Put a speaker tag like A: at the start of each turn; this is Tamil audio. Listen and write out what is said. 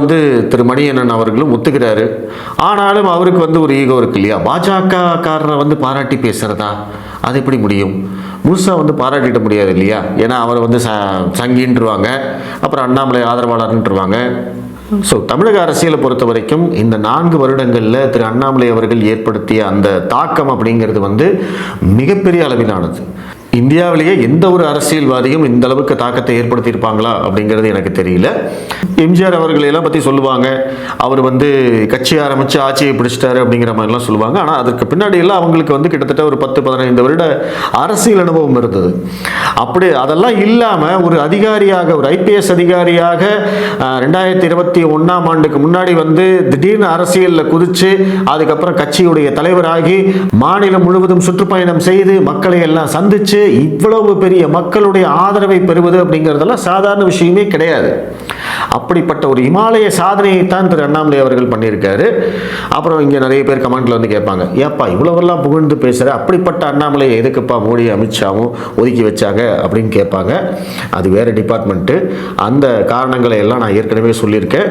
A: வந்து திரு மணியண்ணன் அவர்களும் ஒத்துக்கிறாரு. ஆனாலும் அவருக்கு வந்து ஒரு ஈகோ இருக்கு இல்லையா? பாஜக காரரை வந்து பாராட்டி பேசுறதா, அது எப்படி முடியும்? முழுசா வந்து பாராட்டிட முடியாது இல்லையா? ஏன்னா அவர் வந்து சங்கின்றுவாங்க, அப்புறம் அண்ணாமலை ஆதரவாளர்ன்றுவாங்க. ஸோ தமிழக அரசியலை பொறுத்த வரைக்கும் இந்த 4 வருடங்களில் திரு அண்ணாமலை அவர்கள் ஏற்படுத்திய அந்த தாக்கம் அப்படிங்கிறது வந்து மிகப்பெரிய அளவிலானது. இந்தியாவிலேயே எந்த ஒரு அரசியல்வாதியும் இந்த அளவுக்கு தாக்கத்தை ஏற்படுத்தியிருப்பாங்களா அப்படிங்கிறது எனக்கு தெரியல. எம்ஜிஆர் அவர்களெல்லாம் பற்றி சொல்லுவாங்க, அவர் வந்து கட்சி ஆரம்பித்து ஆட்சியை பிடிச்சிட்டாரு அப்படிங்கிற மாதிரிலாம் சொல்லுவாங்க. ஆனால் அதற்கு பின்னாடி எல்லாம் அவங்களுக்கு வந்து கிட்டத்தட்ட ஒரு 10-15 வருட அரசியல் அனுபவம் இருந்தது. அப்படி அதெல்லாம் இல்லாமல் ஒரு அதிகாரியாக, ஒரு ஐபிஎஸ் அதிகாரியாக 2021ஆம் ஆண்டுக்கு முன்னாடி வந்து திடீர்னு அரசியலில் குதிச்சு அதுக்கப்புறம் கட்சியுடைய தலைவராகி மாநிலம் முழுவதும் சுற்றுப்பயணம் செய்து மக்களை எல்லாம் சந்திச்சு இவ்வளவு பெரிய மக்களுடைய ஆதரவை பெறுவது அப்படிங்கிறதெல்லாம் சாதாரண விஷயமே கிடையாது. அப்படிப்பட்ட ஒரு இமாலய சாதனையை தான் திரு அண்ணாமலை அவர்கள் பண்ணியிருக்காரு. அப்புறம் இங்கே நிறைய பேர் கமெண்ட்ல வந்து கேட்பாங்க, ஏப்பா இவ்வளவெல்லாம் புகழ்ந்து பேசுகிற, அப்படிப்பட்ட அண்ணாமலை எதுக்குப்பா மோடி அமித்ஷாவும் ஒதுக்கி வச்சாங்க அப்படின்னு கேட்பாங்க. அது வேற டிபார்ட்மெண்ட்டு. அந்த காரணங்களை எல்லாம் நான் ஏற்கனவே சொல்லியிருக்கேன்.